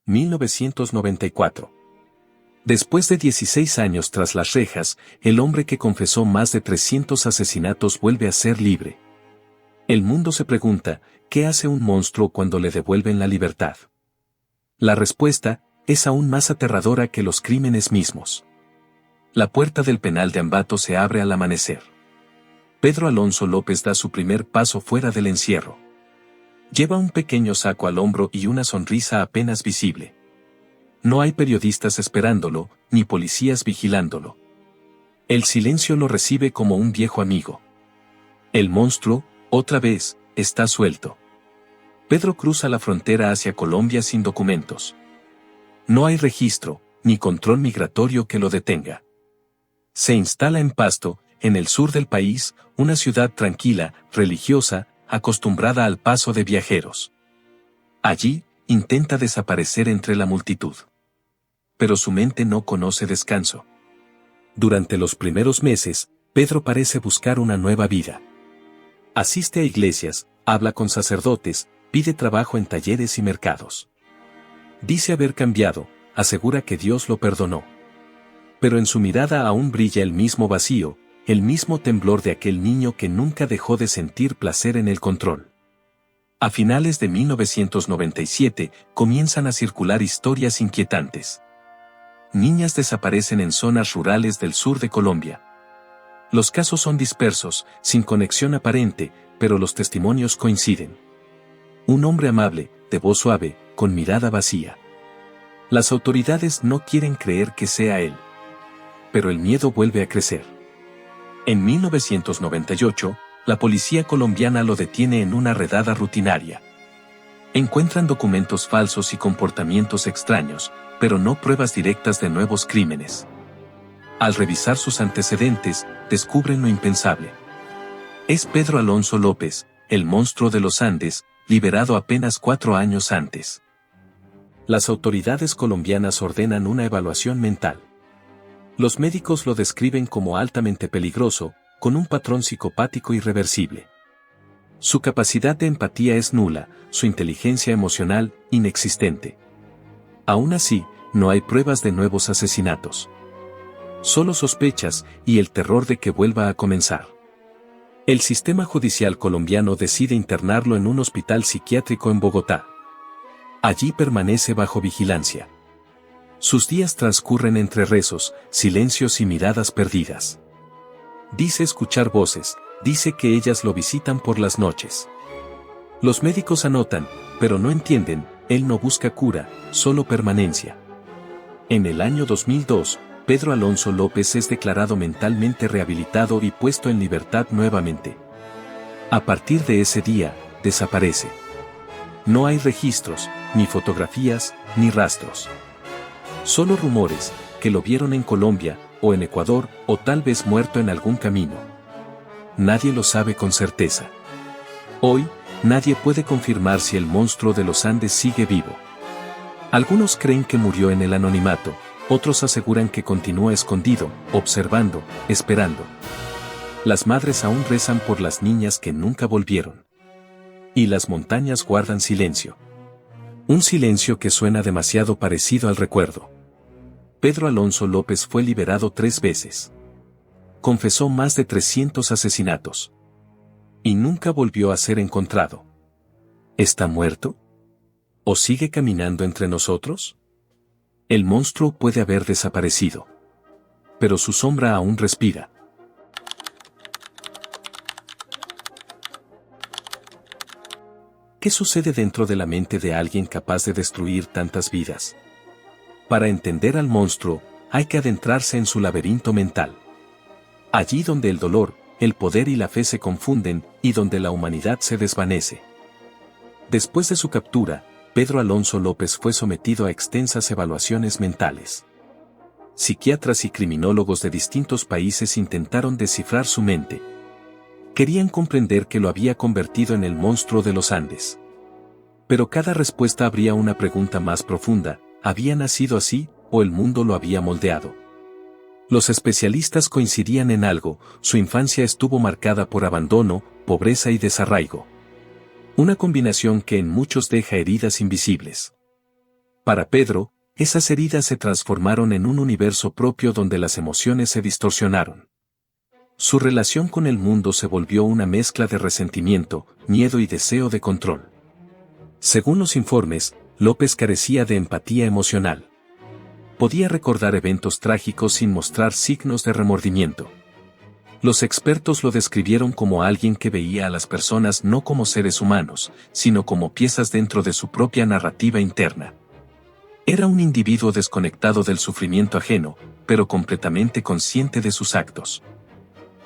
1994. Después de 16 años tras las rejas, el hombre que confesó más de 300 asesinatos vuelve a ser libre. El mundo se pregunta, ¿qué hace un monstruo cuando le devuelven la libertad? La respuesta es aún más aterradora que los crímenes mismos. La puerta del penal de Ambato se abre al amanecer. Pedro Alonso López da su primer paso fuera del encierro. Lleva un pequeño saco al hombro y una sonrisa apenas visible. No hay periodistas esperándolo, ni policías vigilándolo. El silencio lo recibe como un viejo amigo. El monstruo, otra vez, está suelto. Pedro cruza la frontera hacia Colombia sin documentos. No hay registro, ni control migratorio que lo detenga. Se instala en Pasto, en el sur del país, una ciudad tranquila, religiosa, acostumbrada al paso de viajeros. Allí, intenta desaparecer entre la multitud. Pero su mente no conoce descanso. Durante los primeros meses, Pedro parece buscar una nueva vida. Asiste a iglesias, habla con sacerdotes, pide trabajo en talleres y mercados. Dice haber cambiado, asegura que Dios lo perdonó. Pero en su mirada aún brilla el mismo vacío, el mismo temblor de aquel niño que nunca dejó de sentir placer en el control. A finales de 1997, comienzan a circular historias inquietantes. Niñas desaparecen en zonas rurales del sur de Colombia. Los casos son dispersos, sin conexión aparente, pero los testimonios coinciden. Un hombre amable, de voz suave, con mirada vacía. Las autoridades no quieren creer que sea él. Pero el miedo vuelve a crecer. En 1998, la policía colombiana lo detiene en una redada rutinaria. Encuentran documentos falsos y comportamientos extraños, pero no pruebas directas de nuevos crímenes. Al revisar sus antecedentes, descubren lo impensable. Es Pedro Alonso López, el monstruo de los Andes, liberado apenas 4 años antes. Las autoridades colombianas ordenan una evaluación mental. Los médicos lo describen como altamente peligroso, con un patrón psicopático irreversible. Su capacidad de empatía es nula, su inteligencia emocional, inexistente. Aún así, no hay pruebas de nuevos asesinatos. Solo sospechas y el terror de que vuelva a comenzar. El sistema judicial colombiano decide internarlo en un hospital psiquiátrico en Bogotá. Allí permanece bajo vigilancia. Sus días transcurren entre rezos, silencios y miradas perdidas. Dice escuchar voces, dice que ellas lo visitan por las noches. Los médicos anotan, pero no entienden, él no busca cura, solo permanencia. En el año 2002, Pedro Alonso López es declarado mentalmente rehabilitado y puesto en libertad nuevamente. A partir de ese día, desaparece. No hay registros, ni fotografías, ni rastros. Solo rumores, que lo vieron en Colombia, o en Ecuador, o tal vez muerto en algún camino. Nadie lo sabe con certeza. Hoy, nadie puede confirmar si el monstruo de los Andes sigue vivo. Algunos creen que murió en el anonimato, otros aseguran que continúa escondido, observando, esperando. Las madres aún rezan por las niñas que nunca volvieron. Y las montañas guardan silencio. Un silencio que suena demasiado parecido al recuerdo. Pedro Alonso López fue liberado 3 veces. Confesó más de 300 asesinatos. Y nunca volvió a ser encontrado. ¿Está muerto? ¿O sigue caminando entre nosotros? El monstruo puede haber desaparecido. Pero su sombra aún respira. ¿Qué sucede dentro de la mente de alguien capaz de destruir tantas vidas? Para entender al monstruo, hay que adentrarse en su laberinto mental. Allí donde el dolor, el poder y la fe se confunden, y donde la humanidad se desvanece. Después de su captura, Pedro Alonso López fue sometido a extensas evaluaciones mentales. Psiquiatras y criminólogos de distintos países intentaron descifrar su mente. Querían comprender qué lo había convertido en el monstruo de los Andes. Pero cada respuesta abría una pregunta más profunda: ¿había nacido así, o el mundo lo había moldeado? Los especialistas coincidían en algo: su infancia estuvo marcada por abandono, pobreza y desarraigo. Una combinación que en muchos deja heridas invisibles. Para Pedro, esas heridas se transformaron en un universo propio donde las emociones se distorsionaron. Su relación con el mundo se volvió una mezcla de resentimiento, miedo y deseo de control. Según los informes, López carecía de empatía emocional. Podía recordar eventos trágicos sin mostrar signos de remordimiento. Los expertos lo describieron como alguien que veía a las personas no como seres humanos, sino como piezas dentro de su propia narrativa interna. Era un individuo desconectado del sufrimiento ajeno, pero completamente consciente de sus actos.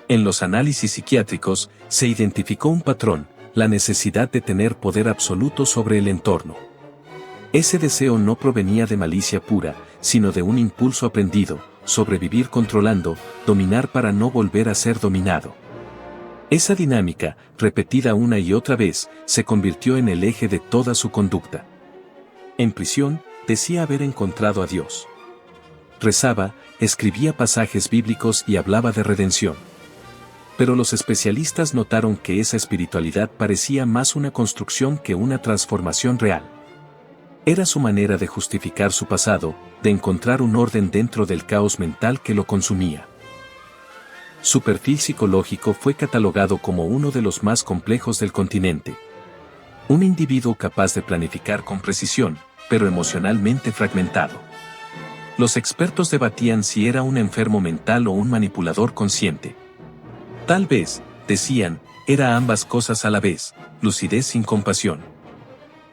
En los análisis psiquiátricos, se identificó un patrón, la necesidad de tener poder absoluto sobre el entorno. Ese deseo no provenía de malicia pura, sino de un impulso aprendido, sobrevivir controlando, dominar para no volver a ser dominado. Esa dinámica, repetida una y otra vez, se convirtió en el eje de toda su conducta. En prisión, decía haber encontrado a Dios. Rezaba, escribía pasajes bíblicos y hablaba de redención. Pero los especialistas notaron que esa espiritualidad parecía más una construcción que una transformación real. Era su manera de justificar su pasado, de encontrar un orden dentro del caos mental que lo consumía. Su perfil psicológico fue catalogado como uno de los más complejos del continente. Un individuo capaz de planificar con precisión, pero emocionalmente fragmentado. Los expertos debatían si era un enfermo mental o un manipulador consciente. Tal vez, decían, era ambas cosas a la vez, lucidez sin compasión.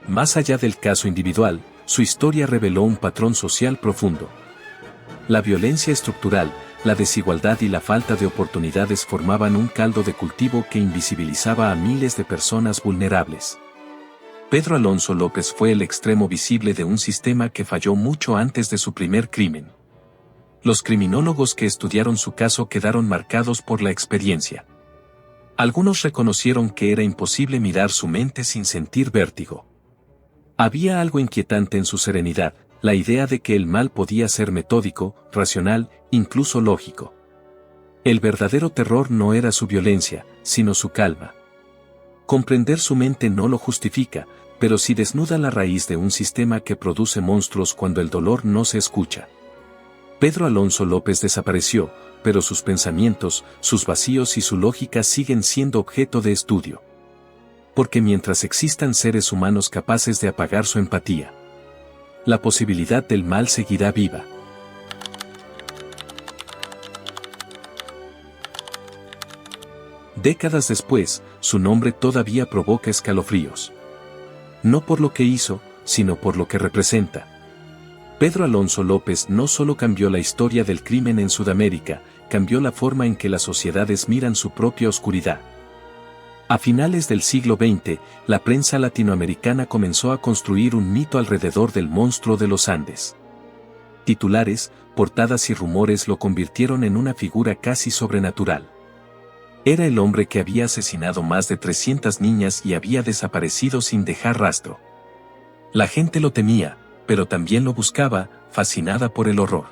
Más allá del caso individual, su historia reveló un patrón social profundo. La violencia estructural, la desigualdad y la falta de oportunidades formaban un caldo de cultivo que invisibilizaba a miles de personas vulnerables. Pedro Alonso López fue el extremo visible de un sistema que falló mucho antes de su primer crimen. Los criminólogos que estudiaron su caso quedaron marcados por la experiencia. Algunos reconocieron que era imposible mirar su mente sin sentir vértigo. Había algo inquietante en su serenidad, la idea de que el mal podía ser metódico, racional, incluso lógico. El verdadero terror no era su violencia, sino su calma. Comprender su mente no lo justifica, pero sí desnuda la raíz de un sistema que produce monstruos cuando el dolor no se escucha. Pedro Alonso López desapareció, pero sus pensamientos, sus vacíos y su lógica siguen siendo objeto de estudio. Porque mientras existan seres humanos capaces de apagar su empatía, la posibilidad del mal seguirá viva. Décadas después, su nombre todavía provoca escalofríos. No por lo que hizo, sino por lo que representa. Pedro Alonso López no solo cambió la historia del crimen en Sudamérica, cambió la forma en que las sociedades miran su propia oscuridad. A finales del siglo XX, la prensa latinoamericana comenzó a construir un mito alrededor del monstruo de los Andes. Titulares, portadas y rumores lo convirtieron en una figura casi sobrenatural. Era el hombre que había asesinado más de 300 niñas y había desaparecido sin dejar rastro. La gente lo temía, pero también lo buscaba, fascinada por el horror.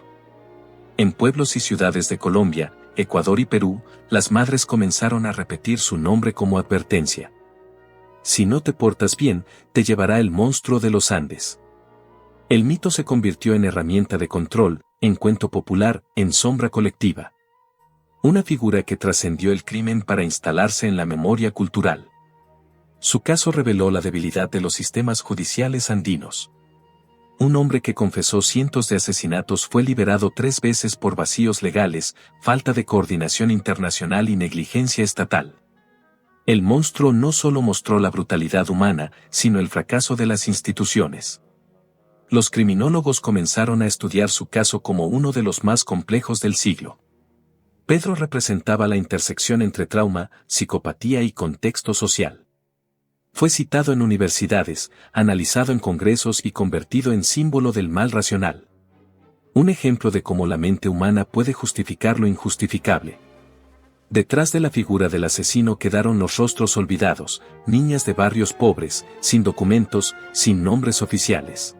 En pueblos y ciudades de Colombia, Ecuador y Perú, las madres comenzaron a repetir su nombre como advertencia. Si no te portas bien, te llevará el monstruo de los Andes. El mito se convirtió en herramienta de control, en cuento popular, en sombra colectiva. Una figura que trascendió el crimen para instalarse en la memoria cultural. Su caso reveló la debilidad de los sistemas judiciales andinos. Un hombre que confesó cientos de asesinatos fue liberado 3 veces por vacíos legales, falta de coordinación internacional y negligencia estatal. El monstruo no solo mostró la brutalidad humana, sino el fracaso de las instituciones. Los criminólogos comenzaron a estudiar su caso como uno de los más complejos del siglo. Pedro representaba la intersección entre trauma, psicopatía y contexto social. Fue citado en universidades, analizado en congresos y convertido en símbolo del mal racional. Un ejemplo de cómo la mente humana puede justificar lo injustificable. Detrás de la figura del asesino quedaron los rostros olvidados, niñas de barrios pobres, sin documentos, sin nombres oficiales.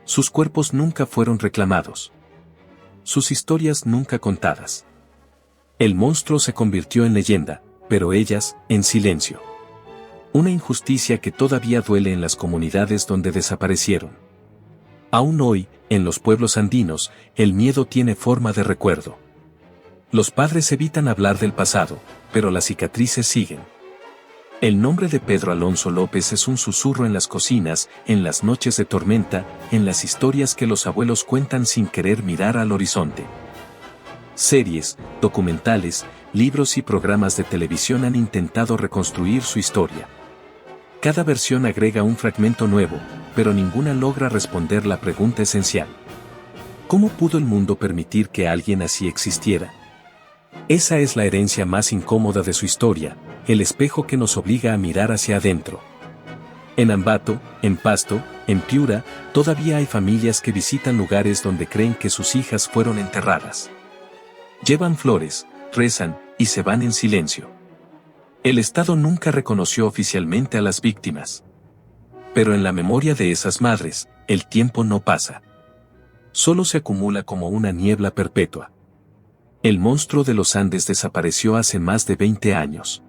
Sus cuerpos nunca fueron reclamados. Sus historias nunca contadas. El monstruo se convirtió en leyenda, pero ellas, en silencio. Una injusticia que todavía duele en las comunidades donde desaparecieron. Aún hoy, en los pueblos andinos, el miedo tiene forma de recuerdo. Los padres evitan hablar del pasado, pero las cicatrices siguen. El nombre de Pedro Alonso López es un susurro en las cocinas, en las noches de tormenta, en las historias que los abuelos cuentan sin querer mirar al horizonte. Series, documentales, libros y programas de televisión han intentado reconstruir su historia. Cada versión agrega un fragmento nuevo, pero ninguna logra responder la pregunta esencial. ¿Cómo pudo el mundo permitir que alguien así existiera? Esa es la herencia más incómoda de su historia, el espejo que nos obliga a mirar hacia adentro. En Ambato, en Pasto, en Piura, todavía hay familias que visitan lugares donde creen que sus hijas fueron enterradas. Llevan flores, rezan, y se van en silencio. El Estado nunca reconoció oficialmente a las víctimas. Pero en la memoria de esas madres, el tiempo no pasa. Solo se acumula como una niebla perpetua. El monstruo de los Andes desapareció hace más de 20 años.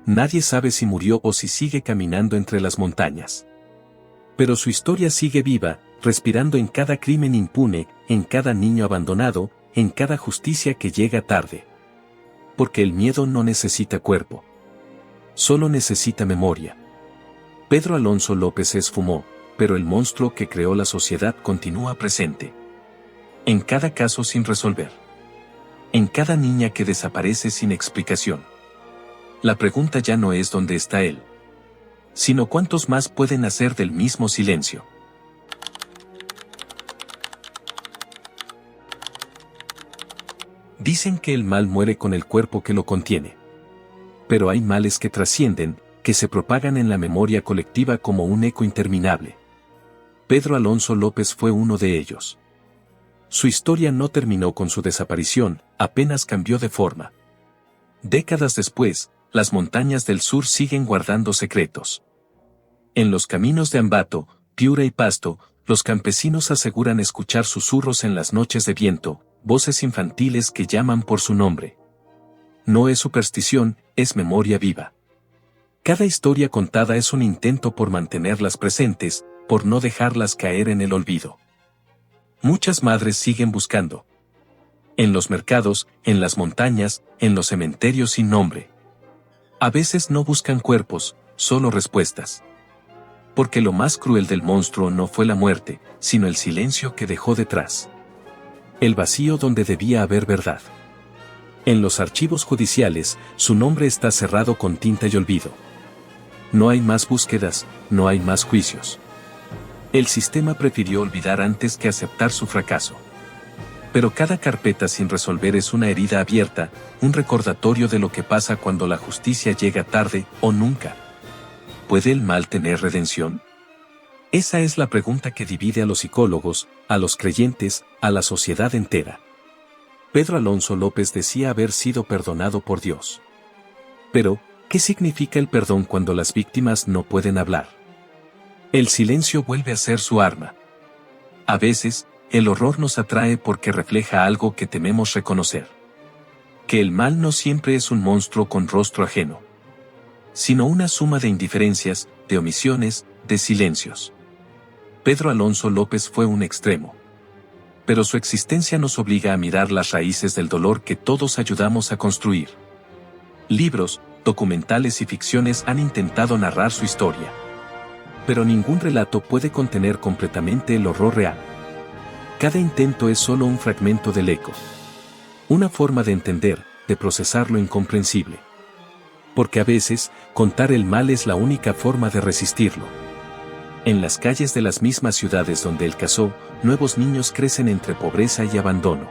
Nadie sabe si murió o si sigue caminando entre las montañas. Pero su historia sigue viva, respirando en cada crimen impune, en cada niño abandonado, en cada justicia que llega tarde. Porque el miedo no necesita cuerpo. Solo necesita memoria. Pedro Alonso López se esfumó, pero el monstruo que creó la sociedad continúa presente. En cada caso sin resolver. En cada niña que desaparece sin explicación. La pregunta ya no es dónde está él, sino cuántos más pueden hacer del mismo silencio. Dicen que el mal muere con el cuerpo que lo contiene. Pero hay males que trascienden, que se propagan en la memoria colectiva como un eco interminable. Pedro Alonso López fue uno de ellos. Su historia no terminó con su desaparición, apenas cambió de forma. Décadas después, las montañas del sur siguen guardando secretos. En los caminos de Ambato, Piura y Pasto, los campesinos aseguran escuchar susurros en las noches de viento, voces infantiles que llaman por su nombre. No es superstición, es memoria viva. Cada historia contada es un intento por mantenerlas presentes, por no dejarlas caer en el olvido. Muchas madres siguen buscando. En los mercados, en las montañas, en los cementerios sin nombre. A veces no buscan cuerpos, solo respuestas. Porque lo más cruel del monstruo no fue la muerte, sino el silencio que dejó detrás. El vacío donde debía haber verdad. En los archivos judiciales, su nombre está cerrado con tinta y olvido. No hay más búsquedas, no hay más juicios. El sistema prefirió olvidar antes que aceptar su fracaso. Pero cada carpeta sin resolver es una herida abierta, un recordatorio de lo que pasa cuando la justicia llega tarde o nunca. ¿Puede el mal tener redención? Esa es la pregunta que divide a los psicólogos, a los creyentes, a la sociedad entera. Pedro Alonso López decía haber sido perdonado por Dios. Pero, ¿qué significa el perdón cuando las víctimas no pueden hablar? El silencio vuelve a ser su arma. A veces, el horror nos atrae porque refleja algo que tememos reconocer. Que el mal no siempre es un monstruo con rostro ajeno, sino una suma de indiferencias, de omisiones, de silencios. Pedro Alonso López fue un extremo. Pero su existencia nos obliga a mirar las raíces del dolor que todos ayudamos a construir. Libros, documentales y ficciones han intentado narrar su historia. Pero ningún relato puede contener completamente el horror real. Cada intento es solo un fragmento del eco. Una forma de entender, de procesar lo incomprensible. Porque a veces, contar el mal es la única forma de resistirlo. En las calles de las mismas ciudades donde él cazó, nuevos niños crecen entre pobreza y abandono.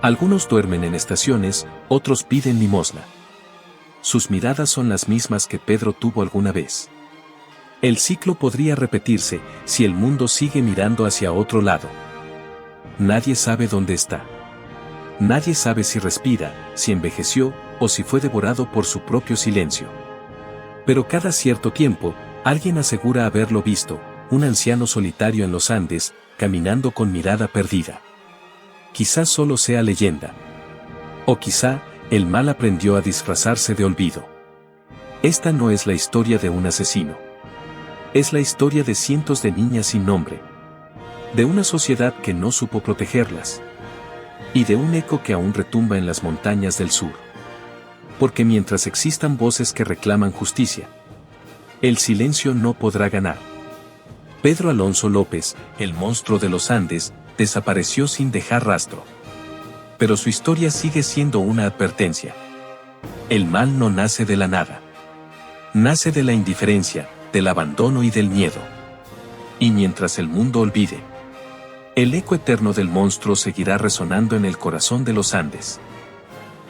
Algunos duermen en estaciones, otros piden limosna. Sus miradas son las mismas que Pedro tuvo alguna vez. El ciclo podría repetirse si el mundo sigue mirando hacia otro lado. Nadie sabe dónde está. Nadie sabe si respira, si envejeció, o si fue devorado por su propio silencio. Pero cada cierto tiempo, alguien asegura haberlo visto, un anciano solitario en los Andes, caminando con mirada perdida. Quizás solo sea leyenda. O quizá, el mal aprendió a disfrazarse de olvido. Esta no es la historia de un asesino. Es la historia de cientos de niñas sin nombre. de una sociedad que no supo protegerlas, y de un eco que aún retumba en las montañas del sur. Porque mientras existan voces que reclaman justicia, el silencio no podrá ganar. Pedro Alonso López, el monstruo de los Andes, desapareció sin dejar rastro. Pero su historia sigue siendo una advertencia. El mal no nace de la nada. Nace de la indiferencia, del abandono y del miedo. Y mientras el mundo olvide, el eco eterno del monstruo seguirá resonando en el corazón de los Andes.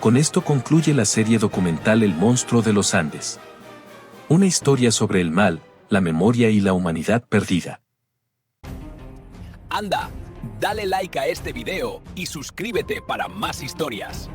Con esto concluye la serie documental El monstruo de los Andes. Una historia sobre el mal, la memoria y la humanidad perdida. Anda, dale like a este video y suscríbete para más historias.